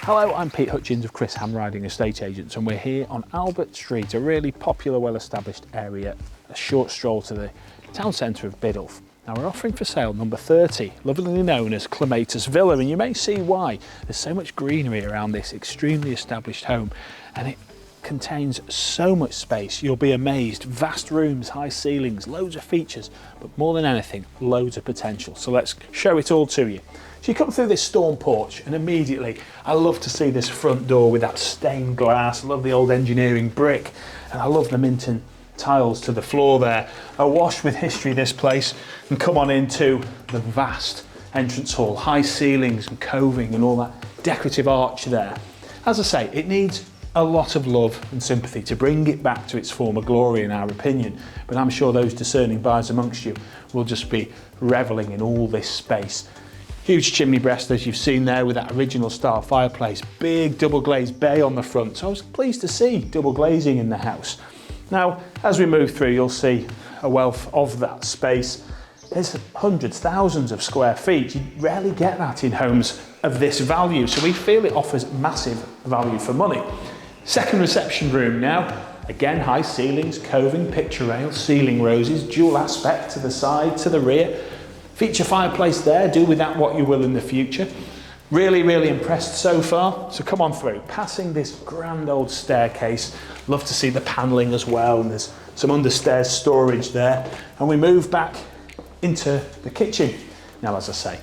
Hello, I'm Pete Hutchins of Chris Handwriting Estate Agents, and we're here on Albert Street, a really popular, well-established area, a short stroll to the town centre of Biddulph. Now we're offering for sale number 30, lovingly known as Clematis Villa, and you may see why. There's so much greenery around this extremely established home, and it contains so much space, you'll be amazed. Vast rooms, high ceilings, loads of features, but more than anything, loads of potential. So let's show it all to you. So you come through this stone porch and immediately, I love to see this front door with that stained glass. I love the old engineering brick, and I love the Minton tiles to the floor there. Awash with history, this place, and come on into the vast entrance hall, high ceilings and coving and all that decorative arch there. As I say, it needs a lot of love and sympathy to bring it back to its former glory, in our opinion, but I'm sure those discerning buyers amongst you will just be revelling in all this space. Huge chimney breast, as you've seen there, with that original style fireplace, big double glazed bay on the front, so I was pleased to see double glazing in the house. Now, as we move through, you'll see a wealth of that space. There's hundreds, thousands of square feet. You rarely get that in homes of this value, so we feel it offers massive value for money. Second reception room now, again high ceilings, coving, picture rail, ceiling roses, dual aspect to the side, to the rear. Feature fireplace there, do with that what you will in the future. Really, really impressed so far, so come on through. Passing this grand old staircase, love to see the panelling as well, and there's some understairs storage there. And we move back into the kitchen. Now, as I say,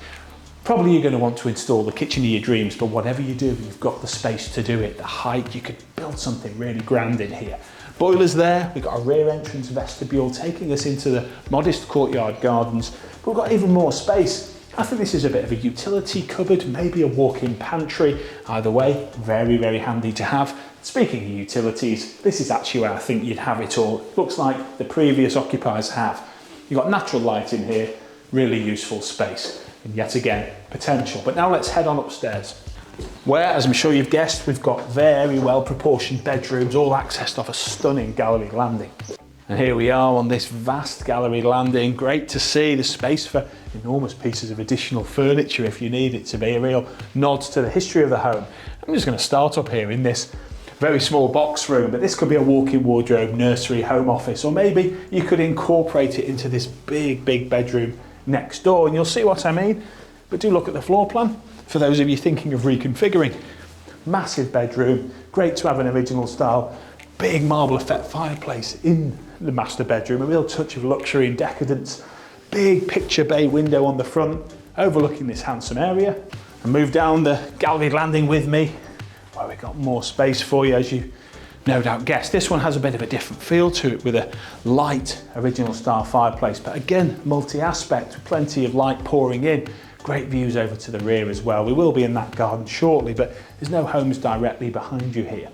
probably you're going to want to install the kitchen of your dreams, but whatever you do, you've got the space to do it. The height, you could build something really grand in here. Boilers there, we've got a rear entrance vestibule taking us into the modest courtyard gardens, but we've got even more space. I think this is a bit of a utility cupboard, maybe a walk-in pantry. Either way, very, very handy to have. Speaking of utilities, this is actually where I think you'd have it all. Looks like the previous occupiers have. You've got natural light in here, really useful space. And yet again, potential. But now let's head on upstairs, where, as I'm sure you've guessed, we've got very well proportioned bedrooms, all accessed off a stunning gallery landing. And here we are on this vast gallery landing. Great to see the space for enormous pieces of additional furniture if you need it to be, a real nod to the history of the home. I'm just going to start up here in this very small box room, but this could be a walk-in wardrobe, nursery, home office, or maybe you could incorporate it into this big, big bedroom next door, and you'll see what I mean. But do look at the floor plan for those of you thinking of reconfiguring. Massive bedroom, great to have an original style, big marble effect fireplace in the master bedroom, a real touch of luxury and decadence, big picture bay window on the front overlooking this handsome area. And move down the gallery landing with me, where we've got more space for you, as you no doubt guessed. This one has a bit of a different feel to it, with a light original style fireplace, but again multi-aspect, plenty of light pouring in. Great views over to the rear as well. We will be in that garden shortly, but there's no homes directly behind you here.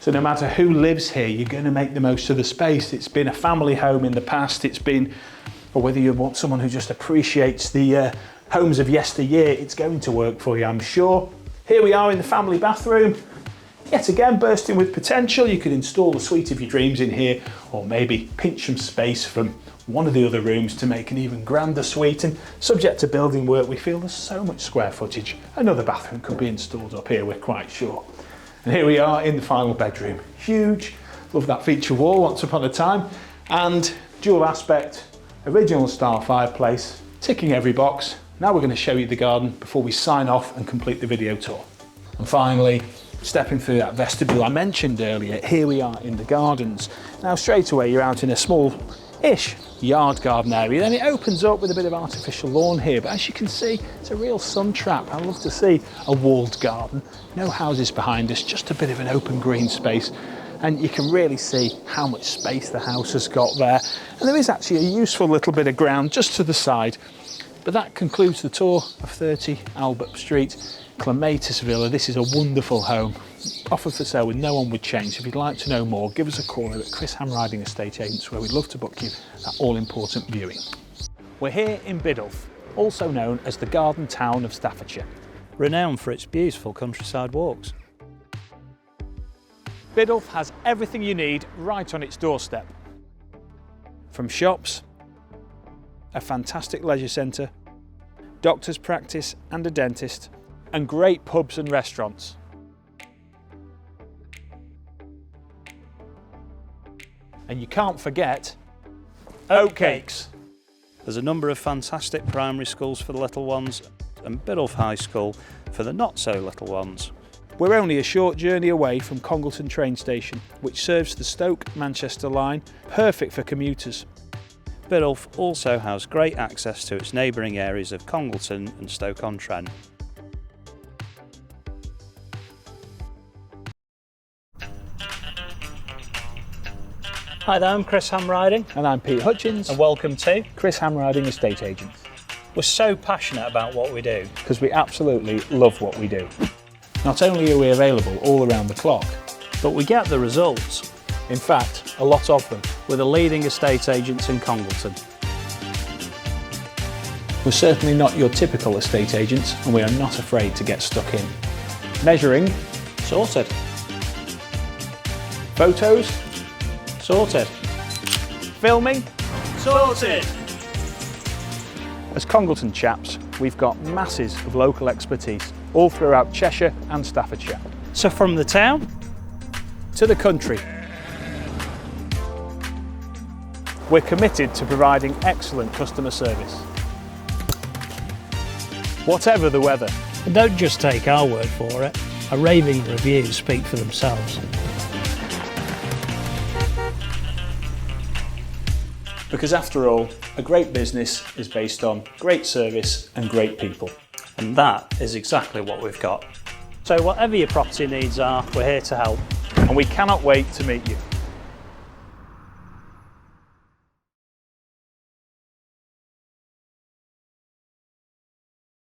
So no matter who lives here, you're going to make the most of the space. It's been a family home in the past, it's been, or whether you want someone who just appreciates the homes of yesteryear, it's going to work for you, I'm sure. Here we are in the family bathroom. Yet again, bursting with potential. You could install the suite of your dreams in here, or maybe pinch some space from one of the other rooms to make an even grander suite. And subject to building work, we feel there's so much square footage. Another bathroom could be installed up here, we're quite sure. And here we are in the final bedroom. Huge, love that feature wall, once upon a time. And dual aspect, original style fireplace, ticking every box. Now we're going to show you the garden before we sign off and complete the video tour. And finally, stepping through that vestibule I mentioned earlier, here we are in the gardens. Now straight away you're out in a small-ish yard garden area, then it opens up with a bit of artificial lawn here, but as you can see, it's a real sun trap. I love to see a walled garden, no houses behind us, just a bit of an open green space, and you can really see how much space the house has got there. And there is actually a useful little bit of ground just to the side. But that concludes the tour of 30 Albert Street, Clematis Villa. This is a wonderful home, offered for sale with no onward change. If you'd like to know more, give us a call at Chris Handwriting Estate Agents, where we'd love to book you that all-important viewing. We're here in Biddulph, also known as the garden town of Staffordshire, renowned for its beautiful countryside walks. Biddulph has everything you need right on its doorstep. From shops, a fantastic leisure centre, doctor's practice and a dentist, and great pubs and restaurants. And you can't forget oatcakes. There's a number of fantastic primary schools for the little ones and Biddulph High School for the not so little ones. We're only a short journey away from Congleton train station, which serves the Stoke-Manchester line, perfect for commuters. Biddulph also has great access to its neighbouring areas of Congleton and Stoke-on-Trent. Hi there, I'm Chris Hamriding. And I'm Pete Hutchins. And welcome to Chris Hamriding Estate Agents. We're so passionate about what we do. Because we absolutely love what we do. Not only are we available all around the clock, but we get the results. In fact, a lot of them. We're the leading estate agents in Congleton. We're certainly not your typical estate agents, and we are not afraid to get stuck in. Measuring, Sorted. photos, Sorted. filming. Sorted. As Congleton chaps, we've got masses of local expertise all throughout Cheshire and Staffordshire. So from the town To the country. We're committed to providing excellent customer service. Whatever the weather. And don't just take our word for it. A raving reviews speak for themselves. Because after all, a great business is based on great service and great people. and that is exactly what we've got. So whatever your property needs are, we're here to help. And we cannot wait to meet you.